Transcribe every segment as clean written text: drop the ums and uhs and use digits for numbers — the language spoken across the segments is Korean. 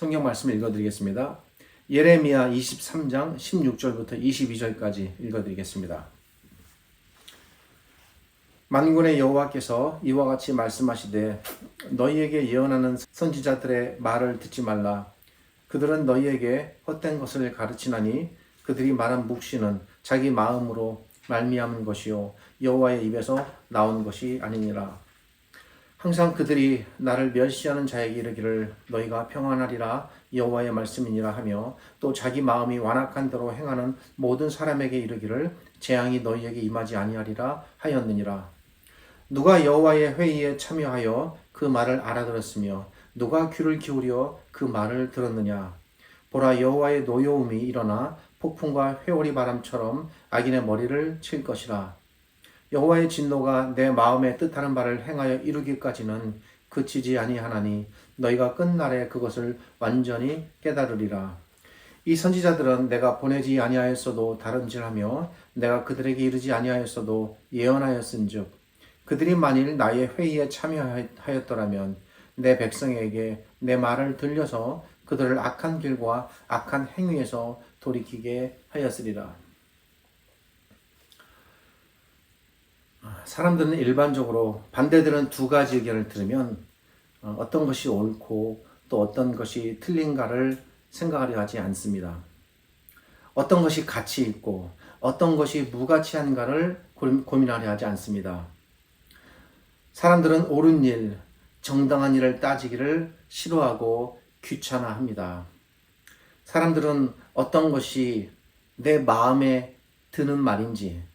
성경 말씀을 읽어드리겠습니다. 예레미야 23장 16절부터 22절까지 읽어드리겠습니다. 만군의 여호와께서 이와 같이 말씀하시되 너희에게 예언하는 선지자들의 말을 듣지 말라. 그들은 너희에게 헛된 것을 가르치나니 그들이 말한 묵시는 자기 마음으로 말미암은 것이요 여호와의 입에서 나온 것이 아니니라. 항상 그들이 나를 멸시하는 자에게 이르기를 너희가 평안하리라 여호와의 말씀이니라 하며 또 자기 마음이 완악한 대로 행하는 모든 사람에게 이르기를 재앙이 너희에게 임하지 아니하리라 하였느니라. 누가 여호와의 회의에 참여하여 그 말을 알아들었으며 누가 귀를 기울여 그 말을 들었느냐. 보라, 여호와의 노여움이 일어나 폭풍과 회오리 바람처럼 악인의 머리를 칠 것이라. 여호와의 진노가 내 마음에 뜻하는 바를 행하여 이루기까지는 그치지 아니하나니 너희가 끝날에 그것을 완전히 깨달으리라. 이 선지자들은 내가 보내지 아니하였어도 다름질하며 내가 그들에게 이르지 아니하였어도 예언하였은즉 그들이 만일 나의 회의에 참여하였더라면 내 백성에게 내 말을 들려서 그들을 악한 길과 악한 행위에서 돌이키게 하였으리라. 사람들은 일반적으로 반대되는 두 가지 의견을 들으면 어떤 것이 옳고 또 어떤 것이 틀린가를 생각하려 하지 않습니다. 어떤 것이 가치 있고 어떤 것이 무가치한가를 고민하려 하지 않습니다. 사람들은 옳은 일, 정당한 일을 따지기를 싫어하고 귀찮아합니다. 사람들은 어떤 것이 내 마음에 드는 말인지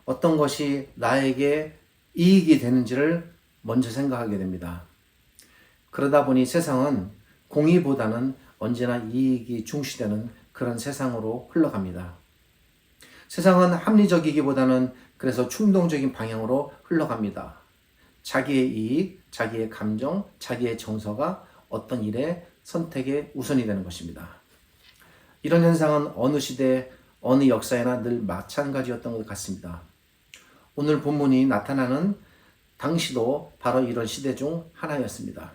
어떤 것이 나에게 이익이 되는지를 먼저 생각하게 됩니다. 그러다 보니 세상은 공의보다는 언제나 이익이 중시되는 그런 세상으로 흘러갑니다. 세상은 합리적이기보다는 그래서 충동적인 방향으로 흘러갑니다. 자기의 이익, 자기의 감정, 자기의 정서가 어떤 일의 선택에 우선이 되는 것입니다. 이런 현상은 어느 시대, 어느 역사에나 늘 마찬가지였던 것 같습니다. 오늘 본문이 나타나는 당시도 바로 이런 시대 중 하나였습니다.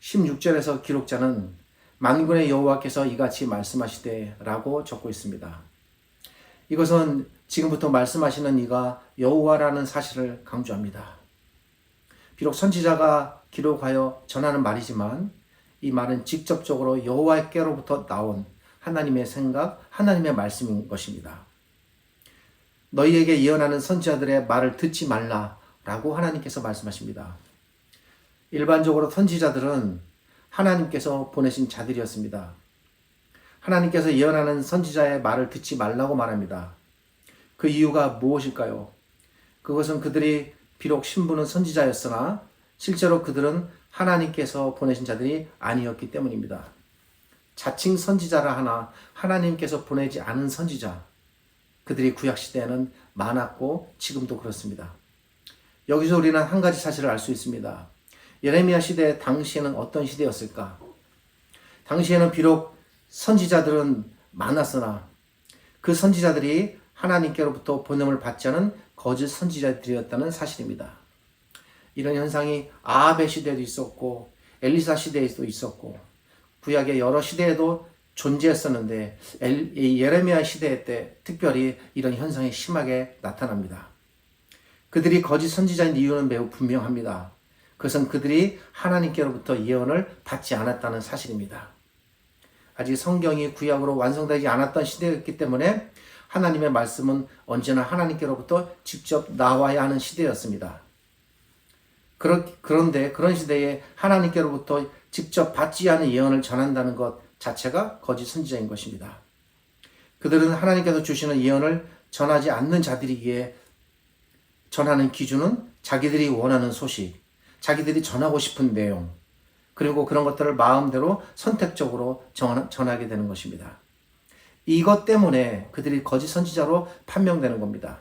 16절에서 기록자는 만군의 여호와께서 이같이 말씀하시되 라고 적고 있습니다. 이것은 지금부터 말씀하시는 이가 여호와라는 사실을 강조합니다. 비록 선지자가 기록하여 전하는 말이지만 이 말은 직접적으로 여호와께로부터 나온 하나님의 생각, 하나님의 말씀인 것입니다. 너희에게 예언하는 선지자들의 말을 듣지 말라라고 하나님께서 말씀하십니다. 일반적으로 선지자들은 하나님께서 보내신 자들이었습니다. 하나님께서 예언하는 선지자의 말을 듣지 말라고 말합니다. 그 이유가 무엇일까요? 그것은 그들이 비록 신분은 선지자였으나 실제로 그들은 하나님께서 보내신 자들이 아니었기 때문입니다. 자칭 선지자라 하나 하나님께서 보내지 않은 선지자, 그들이 구약시대에는 많았고 지금도 그렇습니다. 여기서 우리는 한 가지 사실을 알 수 있습니다. 예레미야 시대 당시에는 어떤 시대였을까? 당시에는 비록 선지자들은 많았으나 그 선지자들이 하나님께로부터 보냄을 받지 않은 거짓 선지자들이었다는 사실입니다. 이런 현상이 아합의 시대에도 있었고 엘리사 시대에도 있었고 구약의 여러 시대에도 존재했었는데 예레미야 시대 때 특별히 이런 현상이 심하게 나타납니다. 그들이 거짓 선지자인 이유는 매우 분명합니다. 그것은 그들이 하나님께로부터 예언을 받지 않았다는 사실입니다. 아직 성경이 구약으로 완성되지 않았던 시대였기 때문에 하나님의 말씀은 언제나 하나님께로부터 직접 나와야 하는 시대였습니다. 그런데 그런 시대에 하나님께로부터 직접 받지 않은 예언을 전한다는 것 자체가 거짓 선지자인 것입니다. 그들은 하나님께서 주시는 예언을 전하지 않는 자들이기에 전하는 기준은 자기들이 원하는 소식, 자기들이 전하고 싶은 내용, 그리고 그런 것들을 마음대로 선택적으로 전하게 되는 것입니다. 이것 때문에 그들이 거짓 선지자로 판명되는 겁니다.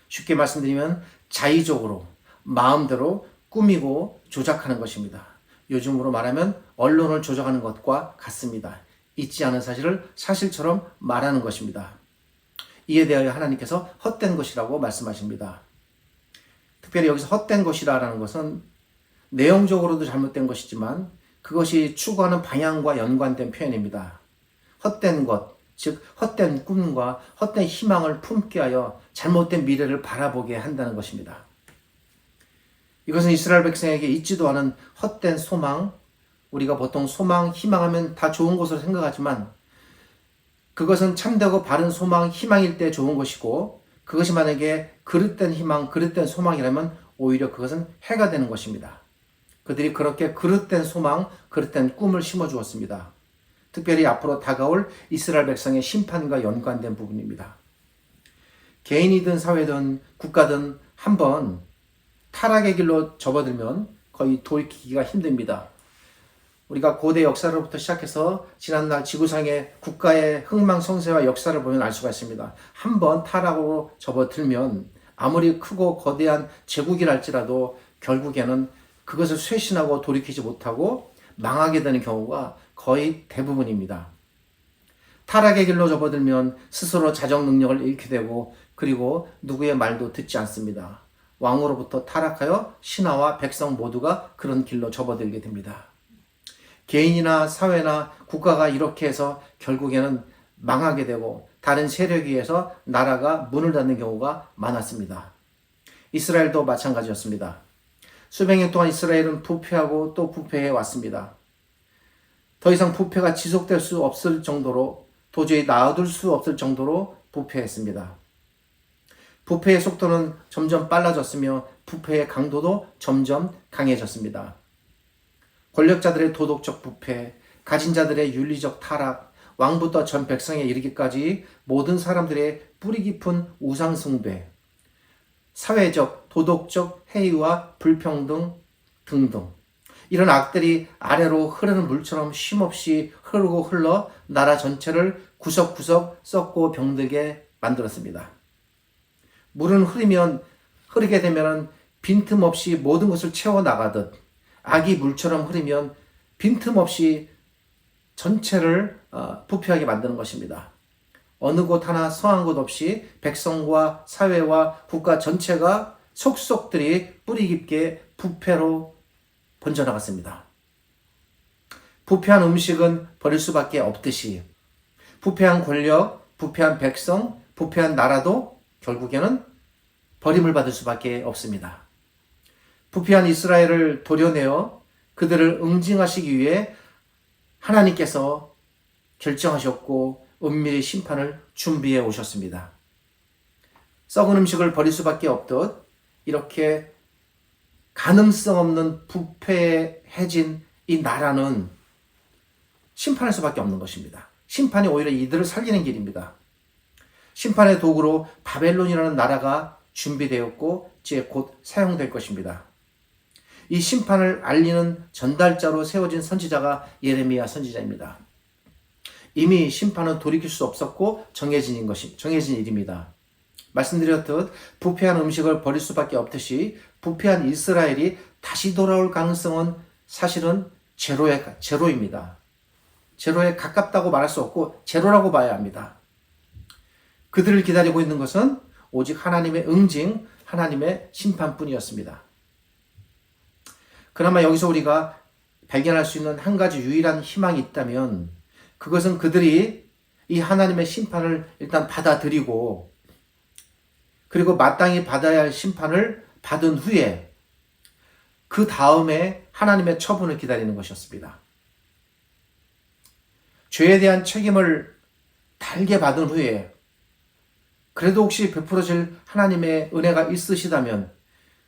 쉽게 말씀드리면 자의적으로 마음대로 꾸미고 조작하는 것입니다. 요즘으로 말하면 언론을 조작하는 것과 같습니다. 있지 않은 사실을 사실처럼 말하는 것입니다. 이에 대하여 하나님께서 헛된 것이라고 말씀하십니다. 특별히 여기서 헛된 것이라는 것은 내용적으로도 잘못된 것이지만 그것이 추구하는 방향과 연관된 표현입니다. 헛된 것, 즉 헛된 꿈과 헛된 희망을 품게 하여 잘못된 미래를 바라보게 한다는 것입니다. 이것은 이스라엘 백성에게 있지도 않은 헛된 소망, 우리가 보통 소망, 희망하면 다 좋은 것으로 생각하지만 그것은 참되고 바른 소망, 희망일 때 좋은 것이고 그것이 만약에 그릇된 희망, 그릇된 소망이라면 오히려 그것은 해가 되는 것입니다. 그들이 그렇게 그릇된 소망, 그릇된 꿈을 심어주었습니다. 특별히 앞으로 다가올 이스라엘 백성의 심판과 연관된 부분입니다. 개인이든 사회든 국가든 한번 타락의 길로 접어들면 거의 돌이키기가 힘듭니다. 우리가 고대 역사로부터 시작해서 지난날 지구상의 국가의 흥망성쇠와 역사를 보면 알 수가 있습니다. 한번 타락으로 접어들면 아무리 크고 거대한 제국이랄지라도 결국에는 그것을 쇄신하고 돌이키지 못하고 망하게 되는 경우가 거의 대부분입니다. 타락의 길로 접어들면 스스로 자정 능력을 잃게 되고 그리고 누구의 말도 듣지 않습니다. 왕으로부터 타락하여 신하와 백성 모두가 그런 길로 접어들게 됩니다. 개인이나 사회나 국가가 이렇게 해서 결국에는 망하게 되고 다른 세력에 의해서 나라가 문을 닫는 경우가 많았습니다. 이스라엘도 마찬가지였습니다. 수백 년 동안 이스라엘은 부패하고 또 부패해 왔습니다. 더 이상 부패가 지속될 수 없을 정도로 도저히 놔둘 수 없을 정도로 부패했습니다. 부패의 속도는 점점 빨라졌으며 부패의 강도도 점점 강해졌습니다. 권력자들의 도덕적 부패, 가진 자들의 윤리적 타락, 왕부터 전 백성에 이르기까지 모든 사람들의 뿌리 깊은 우상숭배, 사회적, 도덕적 해이와 불평등 등등 이런 악들이 아래로 흐르는 물처럼 쉼없이 흐르고 흘러 나라 전체를 구석구석 썩고 병들게 만들었습니다. 물은 흐르게 되면 빈틈없이 모든 것을 채워나가듯 악이 물처럼 흐르면 빈틈없이 전체를 부패하게 만드는 것입니다. 어느 곳 하나 성한 곳 없이 백성과 사회와 국가 전체가 속속들이 뿌리 깊게 부패로 번져나갔습니다. 부패한 음식은 버릴 수밖에 없듯이 부패한 권력, 부패한 백성, 부패한 나라도 결국에는 버림을 받을 수밖에 없습니다. 부패한 이스라엘을 도려내어 그들을 응징하시기 위해 하나님께서 결정하셨고 은밀히 심판을 준비해 오셨습니다. 썩은 음식을 버릴 수밖에 없듯 이렇게 가늠성 없는 부패해진 이 나라는 심판할 수밖에 없는 것입니다. 심판이 오히려 이들을 살리는 길입니다. 심판의 도구로 바벨론이라는 나라가 준비되었고 이제 곧 사용될 것입니다. 이 심판을 알리는 전달자로 세워진 선지자가 예레미야 선지자입니다. 이미 심판은 돌이킬 수 없었고 정해진 일입니다. 말씀드렸듯 부패한 음식을 버릴 수밖에 없듯이 부패한 이스라엘이 다시 돌아올 가능성은 사실은 제로입니다. 제로에 가깝다고 말할 수 없고 제로라고 봐야 합니다. 그들을 기다리고 있는 것은 오직 하나님의 응징, 하나님의 심판뿐이었습니다. 그나마 여기서 우리가 발견할 수 있는 한 가지 유일한 희망이 있다면 그것은 그들이 이 하나님의 심판을 일단 받아들이고 그리고 마땅히 받아야 할 심판을 받은 후에 그 다음에 하나님의 처분을 기다리는 것이었습니다. 죄에 대한 책임을 달게 받은 후에 그래도 혹시 베풀어질 하나님의 은혜가 있으시다면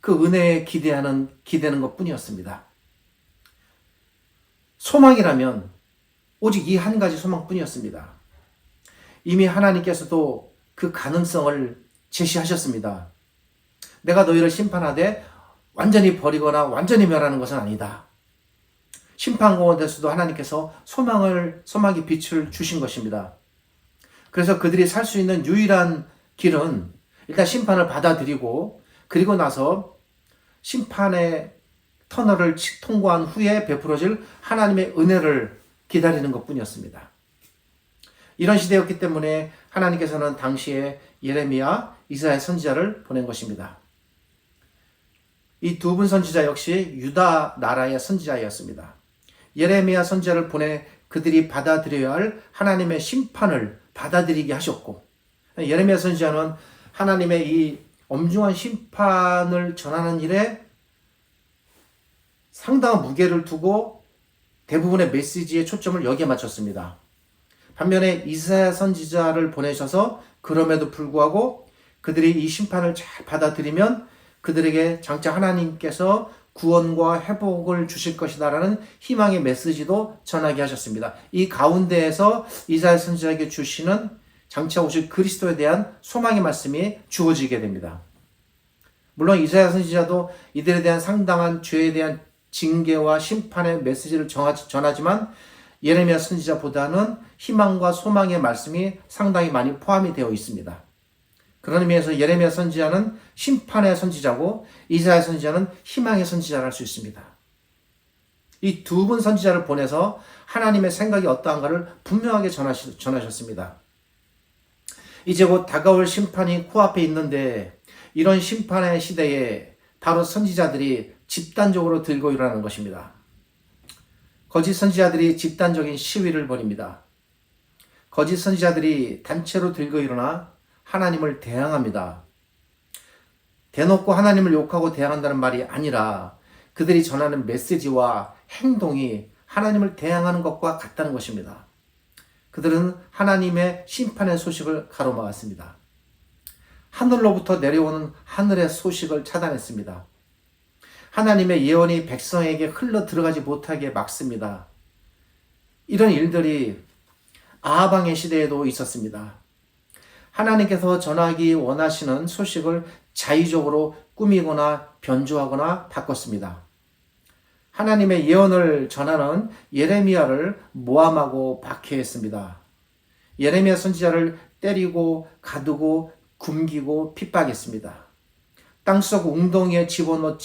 그 은혜에 기대는 것뿐이었습니다. 소망이라면 오직 이 한 가지 소망뿐이었습니다. 이미 하나님께서도 그 가능성을 제시하셨습니다. 내가 너희를 심판하되 완전히 버리거나 완전히 멸하는 것은 아니다. 심판 가운데서도 하나님께서 소망의 빛을 주신 것입니다. 그래서 그들이 살 수 있는 유일한 길은 일단 심판을 받아들이고 그리고 나서 심판의 터널을 통과한 후에 베풀어질 하나님의 은혜를 기다리는 것뿐이었습니다. 이런 시대였기 때문에 하나님께서는 당시에 예레미야, 이사야 선지자를 보낸 것입니다. 이 두 분 선지자 역시 유다 나라의 선지자였습니다. 예레미야 선지자를 보내 그들이 받아들여야 할 하나님의 심판을 받아들이게 하셨고, 예레미야 선지자는 하나님의 이 엄중한 심판을 전하는 일에 상당한 무게를 두고 대부분의 메시지의 초점을 여기에 맞췄습니다. 반면에 이사야 선지자를 보내셔서 그럼에도 불구하고 그들이 이 심판을 잘 받아들이면 그들에게 장차 하나님께서 구원과 회복을 주실 것이다라는 희망의 메시지도 전하게 하셨습니다. 이 가운데에서 이사야 선지자에게 주시는 장차 오실 그리스도에 대한 소망의 말씀이 주어지게 됩니다. 물론 이사야 선지자도 이들에 대한 상당한 죄에 대한 징계와 심판의 메시지를 전하지만 예레미야 선지자보다는 희망과 소망의 말씀이 상당히 많이 포함이 되어 있습니다. 그런 의미에서 예레미야 선지자는 심판의 선지자고 이사야 선지자는 희망의 선지자를 할 수 있습니다. 이 두 분 선지자를 보내서 하나님의 생각이 어떠한가를 분명하게 전하셨습니다. 이제 곧 다가올 심판이 코앞에 있는데 이런 심판의 시대에 바로 선지자들이 집단적으로 들고 일어나는 것입니다. 거짓 선지자들이 집단적인 시위를 벌입니다. 거짓 선지자들이 단체로 들고 일어나 하나님을 대항합니다. 대놓고 하나님을 욕하고 대항한다는 말이 아니라 그들이 전하는 메시지와 행동이 하나님을 대항하는 것과 같다는 것입니다. 그들은 하나님의 심판의 소식을 가로막았습니다. 하늘로부터 내려오는 하늘의 소식을 차단했습니다. 하나님의 예언이 백성에게 흘러 들어가지 못하게 막습니다. 이런 일들이 아하방의 시대에도 있었습니다. 하나님께서 전하기 원하시는 소식을 자의적으로 꾸미거나 변조하거나 바꿨습니다. 하나님의 예언을 전하는 예레미야를 모함하고 박해했습니다. 예레미야 선지자를 때리고 가두고 굶기고 핍박했습니다. 땅속 웅덩이에 집어넣어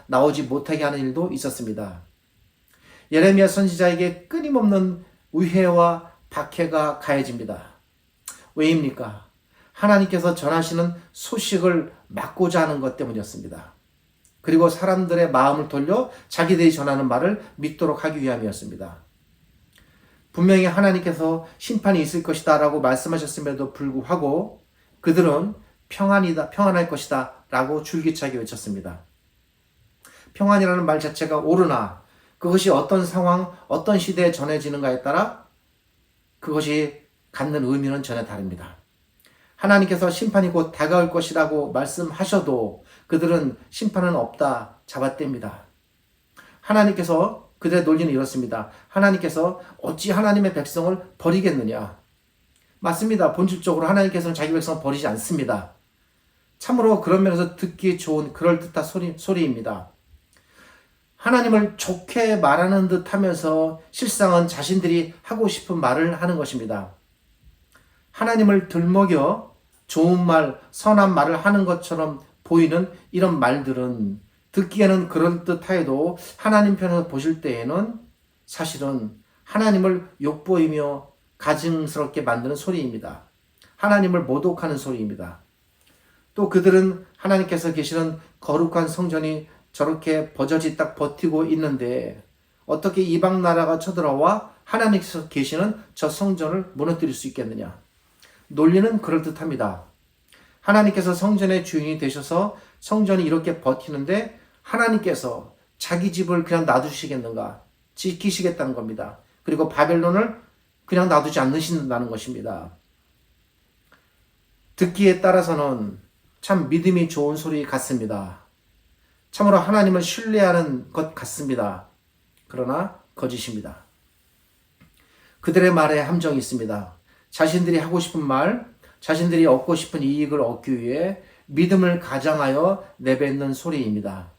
나오지 못하게 하는 일도 있었습니다. 예레미야 선지자에게 끊임없는 위해와 박해가 가해집니다. 왜입니까? 하나님께서 전하시는 소식을 막고자 하는 것 때문이었습니다. 그리고 사람들의 마음을 돌려 자기들이 전하는 말을 믿도록 하기 위함이었습니다. 분명히 하나님께서 심판이 있을 것이다 라고 말씀하셨음에도 불구하고 그들은 평안할 것이다 라고 줄기차게 외쳤습니다. 평안이라는 말 자체가 옳으나 그것이 어떤 상황, 어떤 시대에 전해지는가에 따라 그것이 갖는 의미는 전혀 다릅니다. 하나님께서 심판이 곧 다가올 것이라고 말씀하셔도 그들은 심판은 없다 잡아뗍니다. 하나님께서 그들의 논리는 이렇습니다. 하나님께서 어찌 하나님의 백성을 버리겠느냐? 맞습니다. 본질적으로 하나님께서는 자기 백성을 버리지 않습니다. 참으로 그런 면에서 듣기 좋은 그럴듯한 소리입니다. 하나님을 좋게 말하는 듯 하면서 실상은 자신들이 하고 싶은 말을 하는 것입니다. 하나님을 들먹여 좋은 말, 선한 말을 하는 것처럼 보이는 이런 말들은 듣기에는 그럴듯하여도 하나님 편에서 보실 때에는 사실은 하나님을 욕보이며 가증스럽게 만드는 소리입니다. 하나님을 모독하는 소리입니다. 또 그들은 하나님께서 계시는 거룩한 성전이 저렇게 버젓이 딱 버티고 있는데 어떻게 이방 나라가 쳐들어와 하나님께서 계시는 저 성전을 무너뜨릴 수 있겠느냐? 논리는 그럴듯합니다. 하나님께서 성전의 주인이 되셔서 성전이 이렇게 버티는데 하나님께서 자기 집을 그냥 놔두시겠는가? 지키시겠다는 겁니다. 그리고 바벨론을 그냥 놔두지 않으신다는 것입니다. 듣기에 따라서는 참 믿음이 좋은 소리 같습니다. 참으로 하나님을 신뢰하는 것 같습니다. 그러나 거짓입니다. 그들의 말에 함정이 있습니다. 자신들이 하고 싶은 말, 자신들이 얻고 싶은 이익을 얻기 위해 믿음을 가장하여 내뱉는 소리입니다.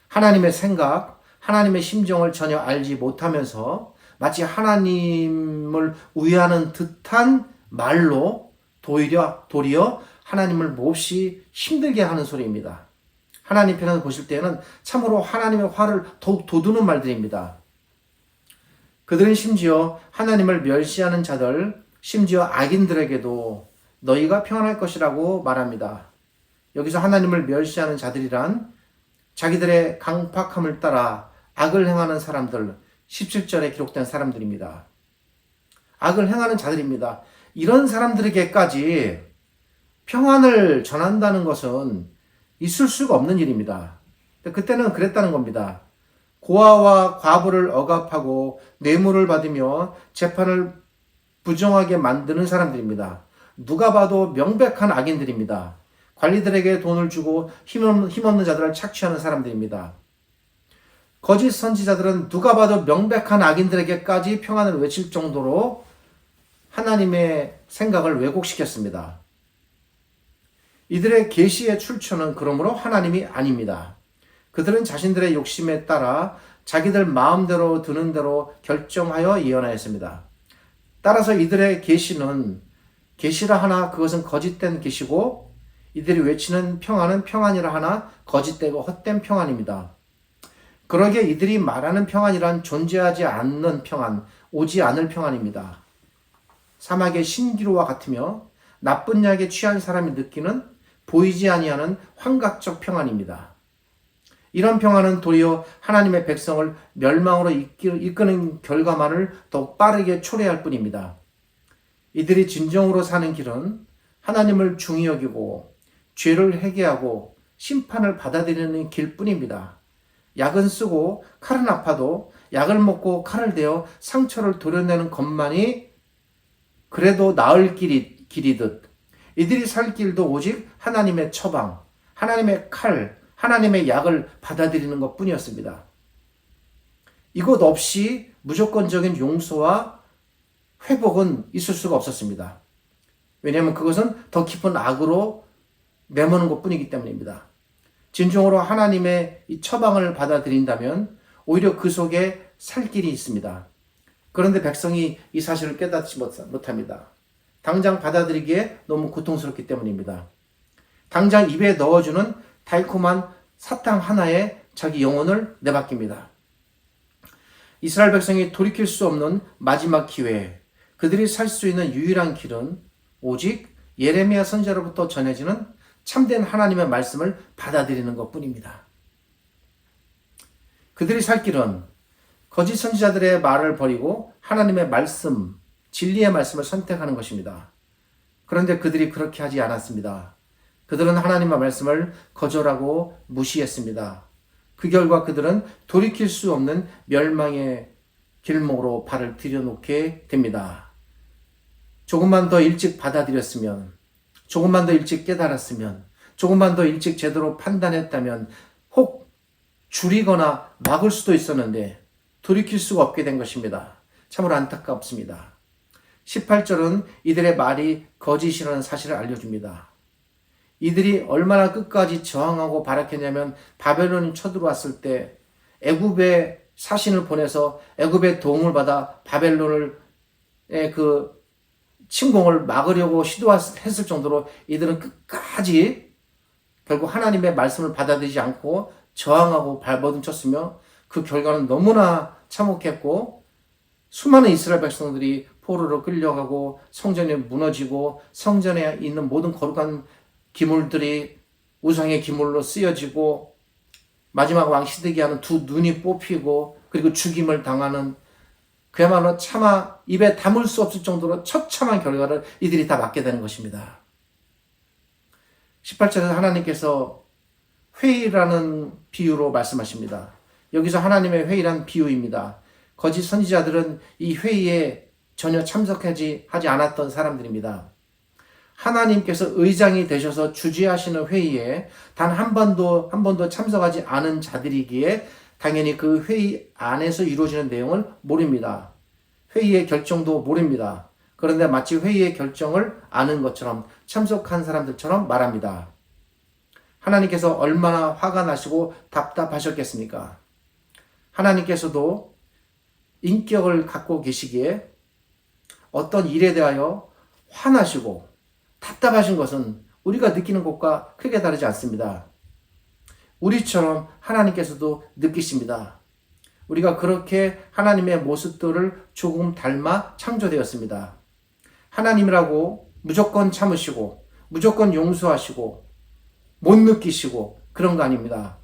하나님의 생각, 하나님의 심정을 전혀 알지 못하면서 마치 하나님을 우애하는 듯한 말로 도리어 하나님을 몹시 힘들게 하는 소리입니다. 하나님 편에서 보실 때는 참으로 하나님의 화를 더욱 돋우는 말들입니다. 그들은 심지어 하나님을 멸시하는 자들, 심지어 악인들에게도 너희가 평안할 것이라고 말합니다. 여기서 하나님을 멸시하는 자들이란 자기들의 강팍함을 따라 악을 행하는 사람들, 17절에 기록된 사람들입니다. 악을 행하는 자들입니다. 이런 사람들에게까지 평안을 전한다는 것은 있을 수가 없는 일입니다. 그때는 그랬다는 겁니다. 고아와 과부를 억압하고 뇌물을 받으며 재판을 부정하게 만드는 사람들입니다. 누가 봐도 명백한 악인들입니다. 관리들에게 돈을 주고 힘없는 자들을 착취하는 사람들입니다. 거짓 선지자들은 누가 봐도 명백한 악인들에게까지 평안을 외칠 정도로 하나님의 생각을 왜곡시켰습니다. 이들의 계시의 출처는 그러므로 하나님이 아닙니다. 그들은 자신들의 욕심에 따라 자기들 마음대로 드는 대로 결정하여 예언하였습니다. 따라서 이들의 계시는 계시라 하나 그것은 거짓된 계시고 이들이 외치는 평안은 평안이라 하나 거짓되고 헛된 평안입니다. 그러기에 이들이 말하는 평안이란 존재하지 않는 평안, 오지 않을 평안입니다. 사막의 신기루와 같으며 나쁜 약에 취한 사람이 느끼는 보이지 아니하는 환각적 평안입니다. 이런 평안은 도리어 하나님의 백성을 멸망으로 이끄는 결과만을 더 빠르게 초래할 뿐입니다. 이들이 진정으로 사는 길은 하나님을 중히 여기고 죄를 회개하고 심판을 받아들이는 길뿐입니다. 약은 쓰고 칼은 아파도 약을 먹고 칼을 대어 상처를 도려내는 것만이 그래도 나을 길이듯 이들이 살 길도 오직 하나님의 처방, 하나님의 칼, 하나님의 약을 받아들이는 것 뿐이었습니다. 이것 없이 무조건적인 용서와 회복은 있을 수가 없었습니다. 왜냐하면 그것은 더 깊은 악으로 내모는 것 뿐이기 때문입니다. 진정으로 하나님의 이 처방을 받아들인다면 오히려 그 속에 살 길이 있습니다. 그런데 백성이 이 사실을 깨닫지 못합니다. 당장 받아들이기에 너무 고통스럽기 때문입니다. 당장 입에 넣어주는 달콤한 사탕 하나에 자기 영혼을 내맡깁니다. 이스라엘 백성이 돌이킬 수 없는 마지막 기회, 그들이 살 수 있는 유일한 길은 오직 예레미야 선지자로부터 전해지는 참된 하나님의 말씀을 받아들이는 것뿐입니다. 그들이 살 길은 거짓 선지자들의 말을 버리고 하나님의 말씀, 진리의 말씀을 선택하는 것입니다. 그런데 그들이 그렇게 하지 않았습니다. 그들은 하나님의 말씀을 거절하고 무시했습니다. 그 결과 그들은 돌이킬 수 없는 멸망의 길목으로 발을 들여놓게 됩니다. 조금만 더 일찍 받아들였으면, 조금만 더 일찍 깨달았으면, 조금만 더 일찍 제대로 판단했다면 혹 줄이거나 막을 수도 있었는데 돌이킬 수가 없게 된 것입니다. 참으로 안타깝습니다. 18절은 이들의 말이 거짓이라는 사실을 알려줍니다. 이들이 얼마나 끝까지 저항하고 발악했냐면 바벨론이 쳐들어왔을 때 애굽의 사신을 보내서 애굽의 도움을 받아 바벨론을 그 침공을 막으려고 시도했을 정도로 이들은 끝까지 결국 하나님의 말씀을 받아들이지 않고 저항하고 발버둥 쳤으며 그 결과는 너무나 참혹했고 수많은 이스라엘 백성들이 포로로 끌려가고 성전이 무너지고 성전에 있는 모든 거룩한 기물들이 우상의 기물로 쓰여지고 마지막 왕 시드기야는 두 눈이 뽑히고 그리고 죽임을 당하는 그야말로 차마 입에 담을 수 없을 정도로 처참한 결과를 이들이 다 맞게 되는 것입니다. 18절에서 하나님께서 회의라는 비유로 말씀하십니다. 여기서 하나님의 회의란 비유입니다. 거짓 선지자들은 이 회의에 전혀 참석하지 않았던 사람들입니다. 하나님께서 의장이 되셔서 주재하시는 회의에 단 한 번도 참석하지 않은 자들이기에 당연히 그 회의 안에서 이루어지는 내용을 모릅니다. 회의의 결정도 모릅니다. 그런데 마치 회의의 결정을 아는 것처럼 참석한 사람들처럼 말합니다. 하나님께서 얼마나 화가 나시고 답답하셨겠습니까? 하나님께서도 인격을 갖고 계시기에 어떤 일에 대하여 화나시고 답답하신 것은 우리가 느끼는 것과 크게 다르지 않습니다. 우리처럼 하나님께서도 느끼십니다. 우리가 그렇게 하나님의 모습들을 조금 닮아 창조되었습니다. 하나님이라고 무조건 참으시고 무조건 용서하시고 못 느끼시고 그런 거 아닙니다.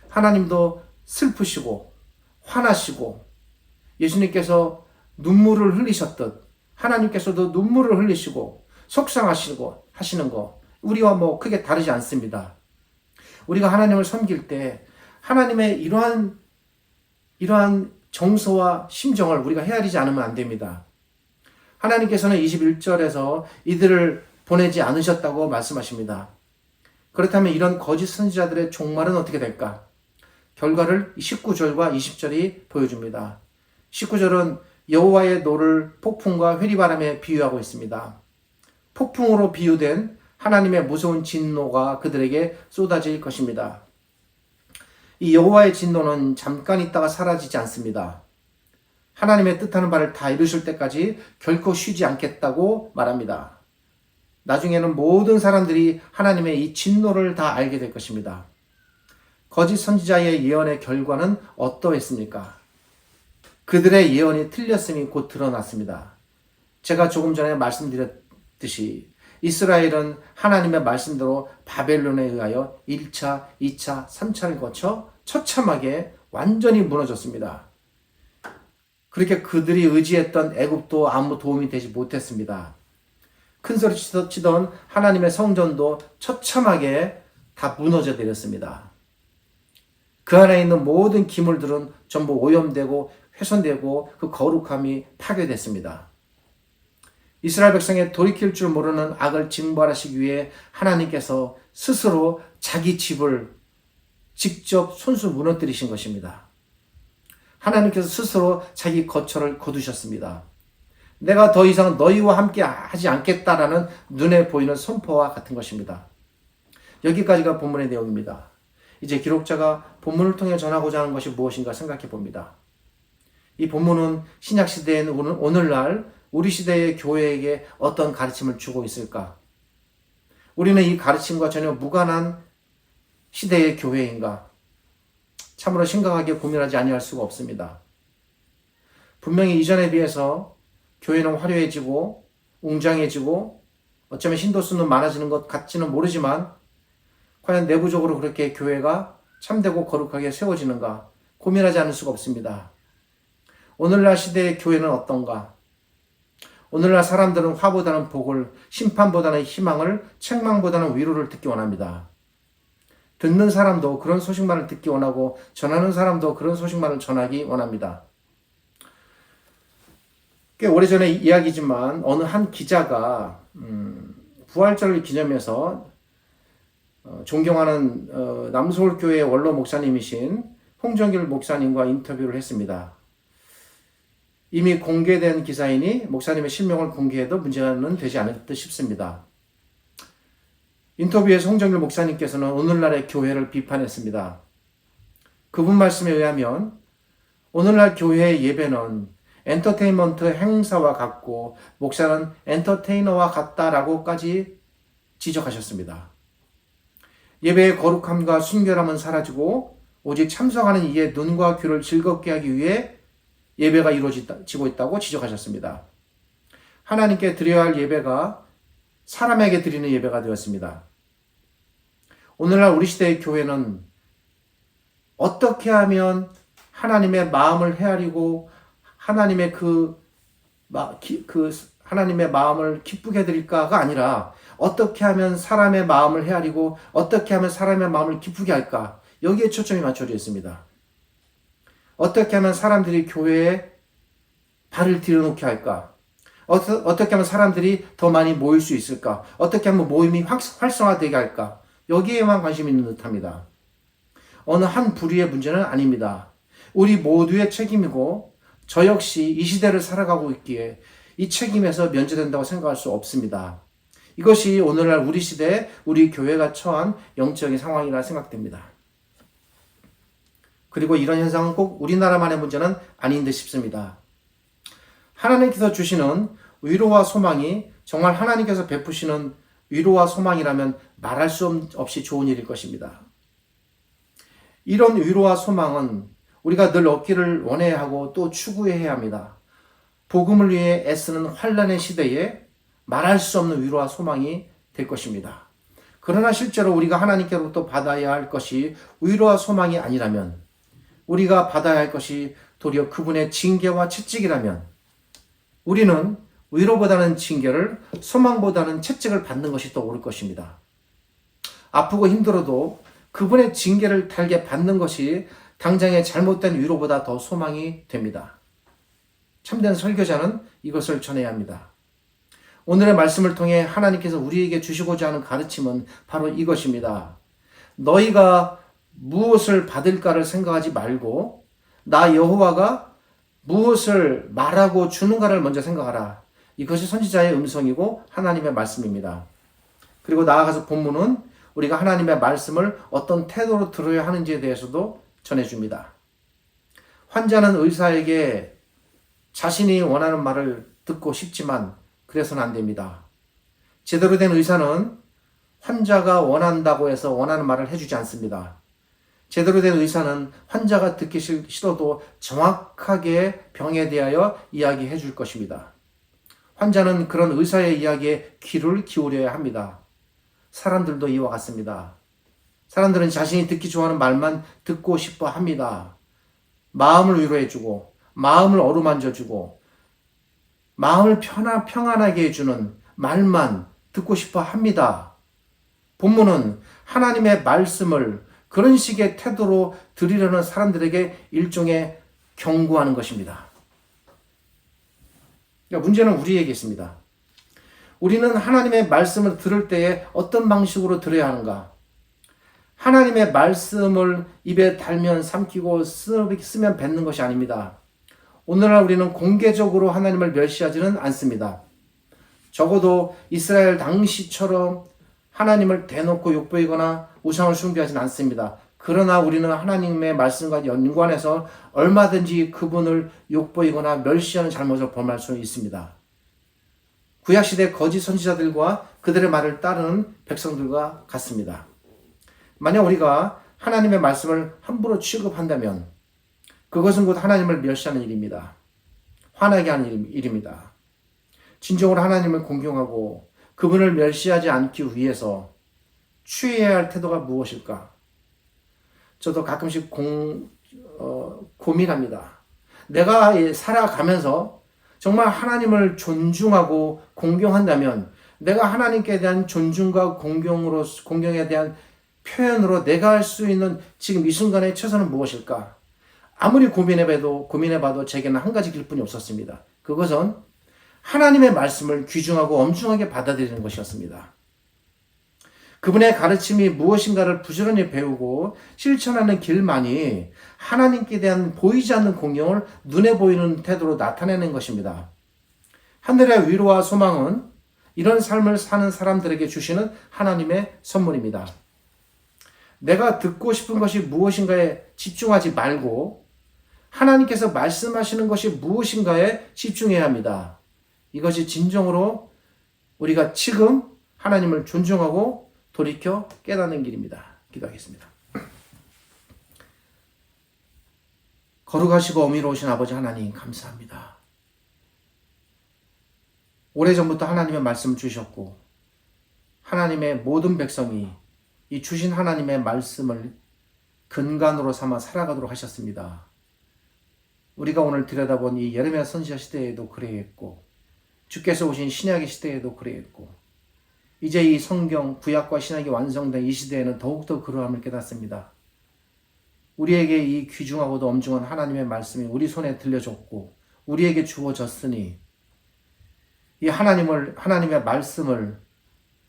하나님도 슬프시고 화나시고 예수님께서 눈물을 흘리셨듯 하나님께서도 눈물을 흘리시고 속상하시고 하시는 거 우리와 뭐 크게 다르지 않습니다. 우리가 하나님을 섬길 때 하나님의 이러한 정서와 심정을 우리가 헤아리지 않으면 안 됩니다. 하나님께서는 21절에서 이들을 보내지 않으셨다고 말씀하십니다. 그렇다면 이런 거짓 선지자들의 종말은 어떻게 될까? 결과를 19절과 20절이 보여줍니다. 19절은 여호와의 노를 폭풍과 회리바람에 비유하고 있습니다. 폭풍으로 비유된 하나님의 무서운 진노가 그들에게 쏟아질 것입니다. 이 여호와의 진노는 잠깐 있다가 사라지지 않습니다. 하나님의 뜻하는 바를 다 이루실 때까지 결코 쉬지 않겠다고 말합니다. 나중에는 모든 사람들이 하나님의 이 진노를 다 알게 될 것입니다. 거짓 선지자의 예언의 결과는 어떠했습니까? 그들의 예언이 틀렸음이 곧 드러났습니다. 제가 조금 전에 말씀드렸듯이 이스라엘은 하나님의 말씀대로 바벨론에 의하여 1차, 2차, 3차를 거쳐 처참하게 완전히 무너졌습니다. 그렇게 그들이 의지했던 애굽도 아무 도움이 되지 못했습니다. 큰소리 치던 하나님의 성전도 처참하게 다 무너져 내렸습니다. 그 안에 있는 모든 기물들은 전부 오염되고 훼손되고 그 거룩함이 파괴됐습니다. 이스라엘 백성의 돌이킬 줄 모르는 악을 징벌하시기 위해 하나님께서 스스로 자기 집을 직접 손수 무너뜨리신 것입니다. 하나님께서 스스로 자기 거처를 거두셨습니다. 내가 더 이상 너희와 함께 하지 않겠다라는 눈에 보이는 선포와 같은 것입니다. 여기까지가 본문의 내용입니다. 이제 기록자가 본문을 통해 전하고자 하는 것이 무엇인가 생각해 봅니다. 이 본문은 신약시대인 오늘날 우리 시대의 교회에게 어떤 가르침을 주고 있을까? 우리는 이 가르침과 전혀 무관한 시대의 교회인가? 참으로 심각하게 고민하지 아니할 수가 없습니다. 분명히 이전에 비해서 교회는 화려해지고 웅장해지고 어쩌면 신도수는 많아지는 것 같지는 모르지만 과연 내부적으로 그렇게 교회가 참되고 거룩하게 세워지는가 고민하지 않을 수가 없습니다. 오늘날 시대의 교회는 어떤가? 오늘날 사람들은 화보다는 복을, 심판보다는 희망을, 책망보다는 위로를 듣기 원합니다. 듣는 사람도 그런 소식만을 듣기 원하고 전하는 사람도 그런 소식만을 전하기 원합니다. 꽤 오래전의 이야기지만 어느 한 기자가 부활절을 기념해서 존경하는 남서울교회 원로 목사님이신 홍정길 목사님과 인터뷰를 했습니다. 이미 공개된 기사이니 목사님의 실명을 공개해도 문제는 되지 않을 듯 싶습니다. 인터뷰에서 홍정길 목사님께서는 오늘날의 교회를 비판했습니다. 그분 말씀에 의하면 오늘날 교회의 예배는 엔터테인먼트 행사와 같고 목사는 엔터테이너와 같다라고까지 지적하셨습니다. 예배의 거룩함과 순결함은 사라지고 오직 참석하는 이의 눈과 귀를 즐겁게 하기 위해 예배가 이루어지고 있다고 지적하셨습니다. 하나님께 드려야 할 예배가 사람에게 드리는 예배가 되었습니다. 오늘날 우리 시대의 교회는 어떻게 하면 하나님의 마음을 헤아리고 하나님의 하나님의 마음을 기쁘게 해드릴까가 아니라 어떻게 하면 사람의 마음을 헤아리고 어떻게 하면 사람의 마음을 기쁘게 할까? 여기에 초점이 맞춰져 있습니다. 어떻게 하면 사람들이 교회에 발을 들여놓게 할까? 어떻게 하면 사람들이 더 많이 모일 수 있을까? 어떻게 하면 모임이 활성화되게 할까? 여기에만 관심이 있는 듯합니다. 어느 한 부류의 문제는 아닙니다. 우리 모두의 책임이고 저 역시 이 시대를 살아가고 있기에 이 책임에서 면제된다고 생각할 수 없습니다. 이것이 오늘날 우리 시대, 우리 교회가 처한 영적인 상황이라 생각됩니다. 그리고 이런 현상은 꼭 우리나라만의 문제는 아닌 듯 싶습니다. 하나님께서 주시는 위로와 소망이 정말 하나님께서 베푸시는 위로와 소망이라면 말할 수 없이 좋은 일일 것입니다. 이런 위로와 소망은 우리가 늘 얻기를 원해야 하고 또 추구해야 합니다. 복음을 위해 애쓰는 환난의 시대에 말할 수 없는 위로와 소망이 될 것입니다. 그러나 실제로 우리가 하나님께로부터 받아야 할 것이 위로와 소망이 아니라면 우리가 받아야 할 것이 도리어 그분의 징계와 채찍이라면 우리는 위로보다는 징계를, 소망보다는 채찍을 받는 것이 더 옳을 것입니다. 아프고 힘들어도 그분의 징계를 달게 받는 것이 당장의 잘못된 위로보다 더 소망이 됩니다. 참된 설교자는 이것을 전해야 합니다. 오늘의 말씀을 통해 하나님께서 우리에게 주시고자 하는 가르침은 바로 이것입니다. 너희가 무엇을 받을까를 생각하지 말고 나 여호와가 무엇을 말하고 주는가를 먼저 생각하라. 이것이 선지자의 음성이고 하나님의 말씀입니다. 그리고 나아가서 본문은 우리가 하나님의 말씀을 어떤 태도로 들어야 하는지에 대해서도 전해줍니다. 환자는 의사에게 자신이 원하는 말을 듣고 싶지만 그래서는 안 됩니다. 제대로 된 의사는 환자가 원한다고 해서 원하는 말을 해주지 않습니다. 제대로 된 의사는 환자가 듣기 싫어도 정확하게 병에 대하여 이야기해 줄 것입니다. 환자는 그런 의사의 이야기에 귀를 기울여야 합니다. 사람들도 이와 같습니다. 사람들은 자신이 듣기 좋아하는 말만 듣고 싶어 합니다. 마음을 위로해주고, 마음을 어루만져주고, 마음을 평안하게 해주는 말만 듣고 싶어 합니다. 본문은 하나님의 말씀을 그런 식의 태도로 드리려는 사람들에게 일종의 경고하는 것입니다. 그러니까 문제는 우리에게 있습니다. 우리는 하나님의 말씀을 들을 때에 어떤 방식으로 들어야 하는가? 하나님의 말씀을 입에 달면 삼키고 쓰면 뱉는 것이 아닙니다. 오늘날 우리는 공개적으로 하나님을 멸시하지는 않습니다. 적어도 이스라엘 당시처럼 하나님을 대놓고 욕보이거나 우상을 숭배하지는 않습니다. 그러나 우리는 하나님의 말씀과 연관해서 얼마든지 그분을 욕보이거나 멸시하는 잘못을 범할 수 있습니다. 구약시대 거짓 선지자들과 그들의 말을 따르는 백성들과 같습니다. 만약 우리가 하나님의 말씀을 함부로 취급한다면 그것은 곧 하나님을 멸시하는 일입니다. 화나게 하는 일입니다. 진정으로 하나님을 공경하고 그분을 멸시하지 않기 위해서 취해야 할 태도가 무엇일까? 저도 가끔씩 고민합니다. 내가 살아가면서 정말 하나님을 존중하고 공경한다면 내가 하나님께 대한 존중과 공경에 대한 표현으로 내가 할 수 있는 지금 이 순간의 최선은 무엇일까? 아무리 고민해봐도 제게는 한 가지 길뿐이 없었습니다. 그것은 하나님의 말씀을 귀중하고 엄중하게 받아들이는 것이었습니다. 그분의 가르침이 무엇인가를 부지런히 배우고 실천하는 길만이 하나님께 대한 보이지 않는 공경을 눈에 보이는 태도로 나타내는 것입니다. 하늘의 위로와 소망은 이런 삶을 사는 사람들에게 주시는 하나님의 선물입니다. 내가 듣고 싶은 것이 무엇인가에 집중하지 말고 하나님께서 말씀하시는 것이 무엇인가에 집중해야 합니다. 이것이 진정으로 우리가 지금 하나님을 존중하고 돌이켜 깨닫는 길입니다. 기도하겠습니다. 거룩하시고 어미로우신 아버지 하나님 감사합니다. 오래전부터 하나님의 말씀을 주셨고 하나님의 모든 백성이 이 주신 하나님의 말씀을 근간으로 삼아 살아가도록 하셨습니다. 우리가 오늘 들여다본 이 예레미야 선지자 시대에도 그래했고 주께서 오신 신약의 시대에도 그래했고 이제 이 성경 구약과 신약이 완성된 이 시대에는 더욱더 그러함을 깨닫습니다. 우리에게 이 귀중하고도 엄중한 하나님의 말씀이 우리 손에 들려졌고 우리에게 주어졌으니 이 하나님의 말씀을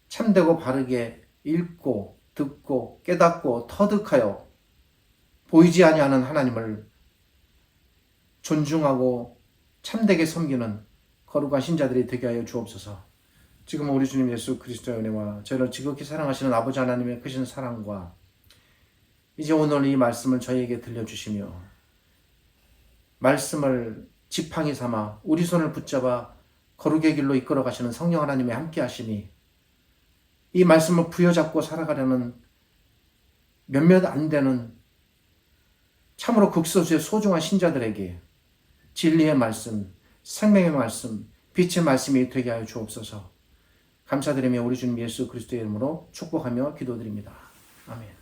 참되고 바르게 읽고 듣고 깨닫고 터득하여 보이지 아니하는 하나님을 존중하고 참되게 섬기는 거룩한 신자들이 되게 하여 주옵소서. 지금 우리 주님 예수 그리스도의 은혜와 저희를 지극히 사랑하시는 아버지 하나님의 크신 사랑과 이제 오늘 이 말씀을 저희에게 들려주시며 말씀을 지팡이 삼아 우리 손을 붙잡아 거룩의 길로 이끌어 가시는 성령 하나님의 함께 하심이 이 말씀을 부여잡고 살아가려는 몇몇 안 되는 참으로 극소수의 소중한 신자들에게 진리의 말씀, 생명의 말씀, 빛의 말씀이 되게 하여 주옵소서. 감사드리며 우리 주님 예수 그리스도의 이름으로 축복하며 기도드립니다. 아멘.